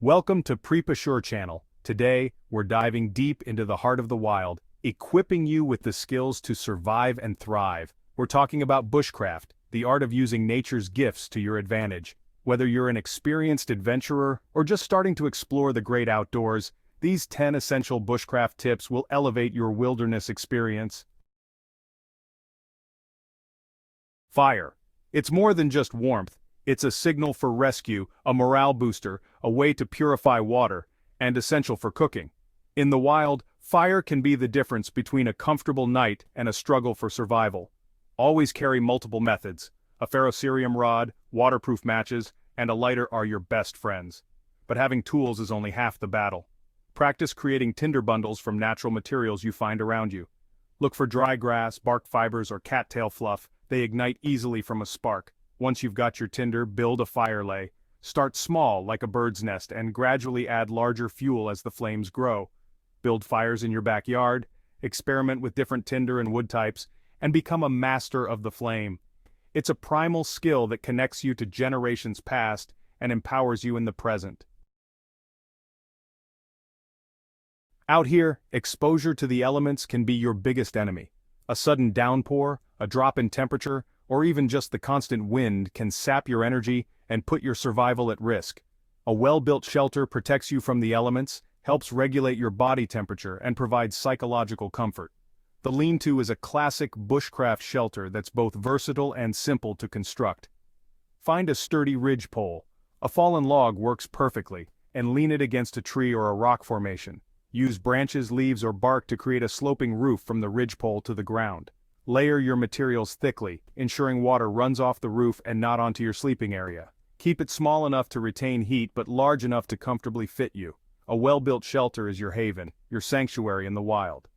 Welcome to Prepashore channel. Today, we're diving deep into the heart of the wild, equipping you with the skills to survive and thrive. We're talking about bushcraft, the art of using nature's gifts to your advantage. Whether you're an experienced adventurer or just starting to explore the great outdoors, these 10 essential bushcraft tips will elevate your wilderness experience. Fire. It's more than just warmth. It's a signal for rescue, a morale booster, a way to purify water, and essential for cooking. In the wild, fire can be the difference between a comfortable night and a struggle for survival. Always carry multiple methods. A ferrocerium rod, waterproof matches, and a lighter are your best friends. But having tools is only half the battle. Practice creating tinder bundles from natural materials you find around you. Look for dry grass, bark fibers, or cattail fluff. They ignite easily from a spark. Once you've got your tinder, build a fire lay. Start small, like a bird's nest, and gradually add larger fuel as the flames grow. Build fires in your backyard, experiment with different tinder and wood types, and become a master of the flame. It's a primal skill that connects you to generations past and empowers you in the present. Out here, exposure to the elements can be your biggest enemy. A sudden downpour, a drop in temperature, or even just the constant wind can sap your energy and put your survival at risk. A well-built shelter protects you from the elements, helps regulate your body temperature, and provides psychological comfort. The lean-to is a classic bushcraft shelter that's both versatile and simple to construct. Find a sturdy ridge pole. A fallen log works perfectly, and lean it against a tree or a rock formation. Use branches, leaves, or bark to create a sloping roof from the ridge pole to the ground. Layer your materials thickly, ensuring water runs off the roof and not onto your sleeping area. Keep it small enough to retain heat but large enough to comfortably fit you. A well-built shelter is your haven, your sanctuary in the wild.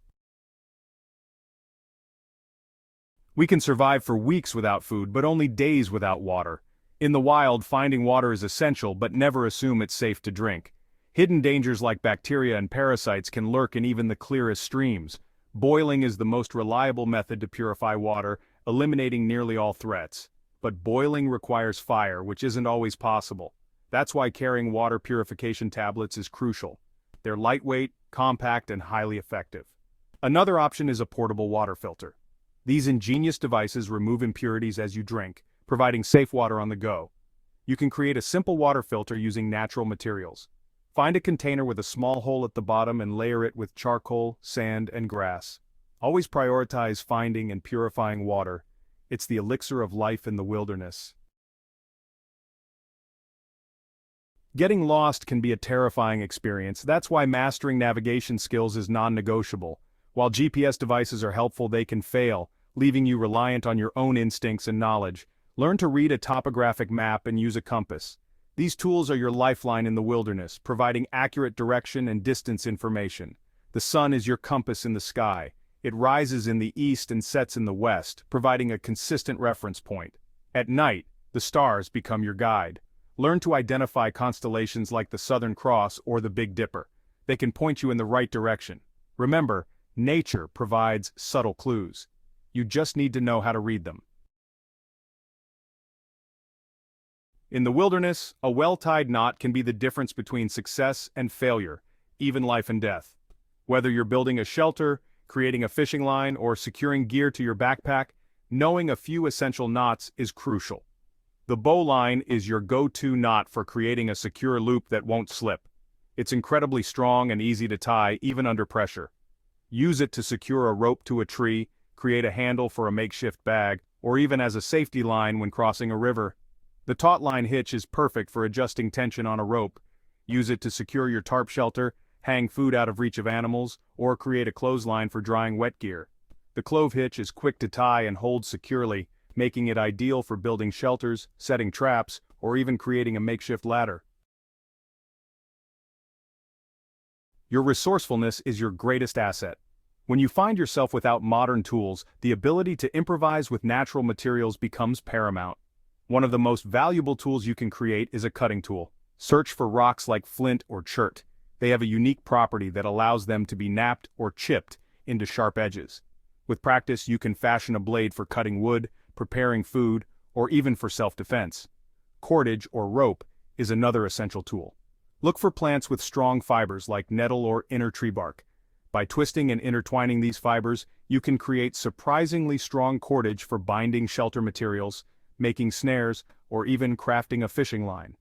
We can survive for weeks without food, but only days without water. In the wild, finding water is essential, but never assume it's safe to drink. Hidden dangers like bacteria and parasites can lurk in even the clearest streams. Boiling is the most reliable method to purify water, eliminating nearly all threats. But boiling requires fire, which isn't always possible. That's why carrying water purification tablets is crucial. They're lightweight, compact, and highly effective. Another option is a portable water filter. These ingenious devices remove impurities as you drink, providing safe water on the go. You can create a simple water filter using natural materials. Find a container with a small hole at the bottom and layer it with charcoal, sand, and grass. Always prioritize finding and purifying water. It's the elixir of life in the wilderness. Getting lost can be a terrifying experience. That's why mastering navigation skills is non-negotiable. While GPS devices are helpful, they can fail, leaving you reliant on your own instincts and knowledge. Learn to read a topographic map and use a compass. These tools are your lifeline in the wilderness, providing accurate direction and distance information. The sun is your compass in the sky. It rises in the east and sets in the west, providing a consistent reference point. At night, the stars become your guide. Learn to identify constellations like the Southern Cross or the Big Dipper. They can point you in the right direction. Remember, nature provides subtle clues. You just need to know how to read them. In the wilderness, a well-tied knot can be the difference between success and failure, even life and death. Whether you're building a shelter, creating a fishing line, or securing gear to your backpack, knowing a few essential knots is crucial. The bowline is your go-to knot for creating a secure loop that won't slip. It's incredibly strong and easy to tie, even under pressure. Use it to secure a rope to a tree, create a handle for a makeshift bag, or even as a safety line when crossing a river. The taut line hitch is perfect for adjusting tension on a rope. Use it to secure your tarp shelter, hang food out of reach of animals, or create a clothesline for drying wet gear. The clove hitch is quick to tie and hold securely, making it ideal for building shelters, setting traps, or even creating a makeshift ladder. Your resourcefulness is your greatest asset. When you find yourself without modern tools, the ability to improvise with natural materials becomes paramount. One of the most valuable tools you can create is a cutting tool. Search for rocks like flint or chert. They have a unique property that allows them to be knapped or chipped into sharp edges. With practice, you can fashion a blade for cutting wood, preparing food, or even for self-defense. Cordage or rope is another essential tool. Look for plants with strong fibers like nettle or inner tree bark. By twisting and intertwining these fibers, you can create surprisingly strong cordage for binding shelter materials, making snares, or even crafting a fishing line.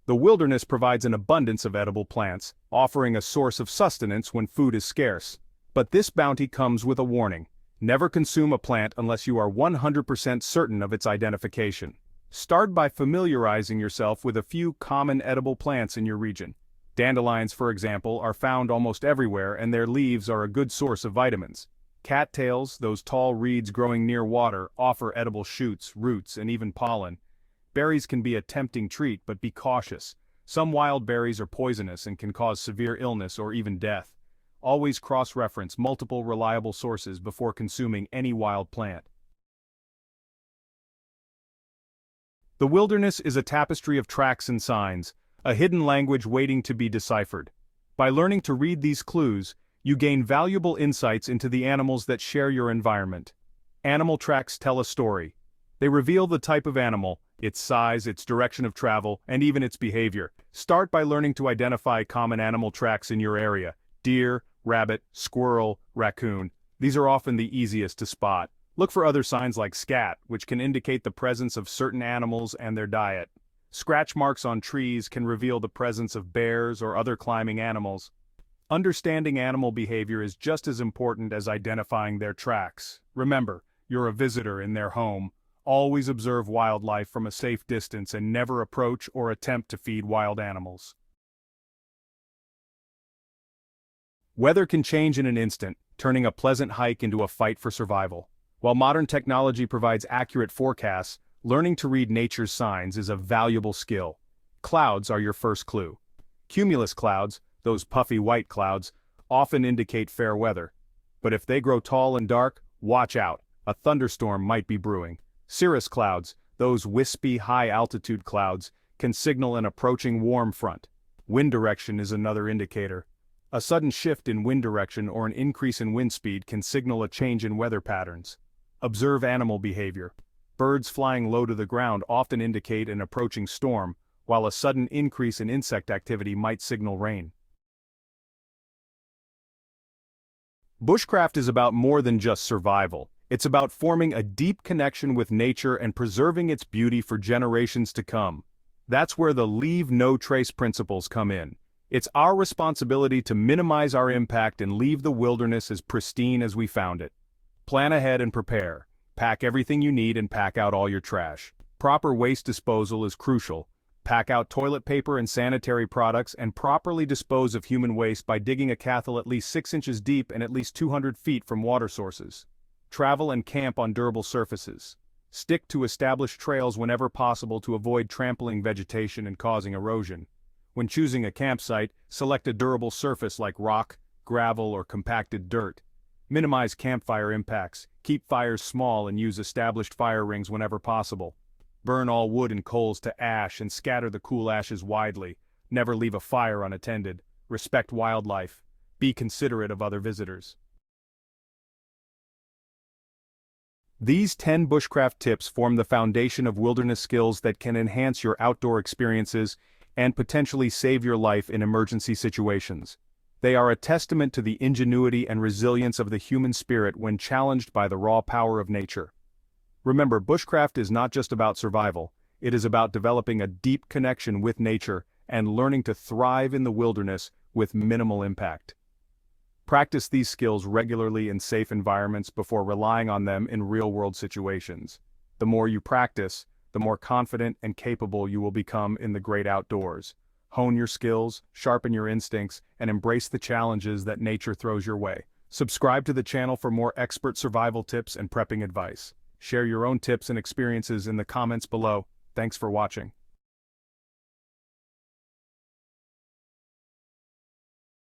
The wilderness provides an abundance of edible plants, offering a source of sustenance when food is scarce. But this bounty comes with a warning. Never consume a plant unless you are 100% certain of its identification. Start by familiarizing yourself with a few common edible plants in your region. Dandelions, for example, are found almost everywhere, and their leaves are a good source of vitamins. Cattails, those tall reeds growing near water, offer edible shoots, roots, and even pollen. Berries can be a tempting treat, but be cautious. Some wild berries are poisonous and can cause severe illness or even death. Always cross-reference multiple reliable sources before consuming any wild plant. The wilderness is a tapestry of tracks and signs, a hidden language waiting to be deciphered. By learning to read these clues, you gain valuable insights into the animals that share your environment. Animal tracks tell a story. They reveal the type of animal, its size, its direction of travel, and even its behavior. Start by learning to identify common animal tracks in your area. Deer, rabbit, squirrel, raccoon. These are often the easiest to spot. Look for other signs like scat, which can indicate the presence of certain animals and their diet. Scratch marks on trees can reveal the presence of bears or other climbing animals. Understanding animal behavior is just as important as identifying their tracks. Remember, you're a visitor in their home. Always observe wildlife from a safe distance and never approach or attempt to feed wild animals. Weather can change in an instant, turning a pleasant hike into a fight for survival. While modern technology provides accurate forecasts, learning to read nature's signs is a valuable skill. Clouds are your first clue. Cumulus clouds, those puffy white clouds, often indicate fair weather. But if they grow tall and dark, watch out, a thunderstorm might be brewing. Cirrus clouds, those wispy high-altitude clouds, can signal an approaching warm front. Wind direction is another indicator. A sudden shift in wind direction or an increase in wind speed can signal a change in weather patterns. Observe animal behavior. Birds flying low to the ground often indicate an approaching storm, while a sudden increase in insect activity might signal rain. Bushcraft is about more than just survival. It's about forming a deep connection with nature and preserving its beauty for generations to come. That's where the leave no trace principles come in. It's our responsibility to minimize our impact and leave the wilderness as pristine as we found it. Plan ahead and prepare. Pack everything you need and pack out all your trash. Proper waste disposal is crucial. Pack out toilet paper and sanitary products and properly dispose of human waste by digging a cathel at least 6 inches deep and at least 200 feet from water sources. Travel and camp on durable surfaces. Stick to established trails whenever possible to avoid trampling vegetation and causing erosion. When choosing a campsite, select a durable surface like rock, gravel, or compacted dirt. Minimize campfire impacts, keep fires small and use established fire rings whenever possible. Burn all wood and coals to ash and scatter the cool ashes widely. Never leave a fire unattended. Respect wildlife. Be considerate of other visitors. These 10 bushcraft tips form the foundation of wilderness skills that can enhance your outdoor experiences and potentially save your life in emergency situations. They are a testament to the ingenuity and resilience of the human spirit when challenged by the raw power of nature. Remember, bushcraft is not just about survival, it is about developing a deep connection with nature and learning to thrive in the wilderness with minimal impact. Practice these skills regularly in safe environments before relying on them in real-world situations. The more you practice, the more confident and capable you will become in the great outdoors. Hone your skills, sharpen your instincts, and embrace the challenges that nature throws your way. Subscribe to the channel for more expert survival tips and prepping advice. Share your own tips and experiences in the comments below. Thanks for watching.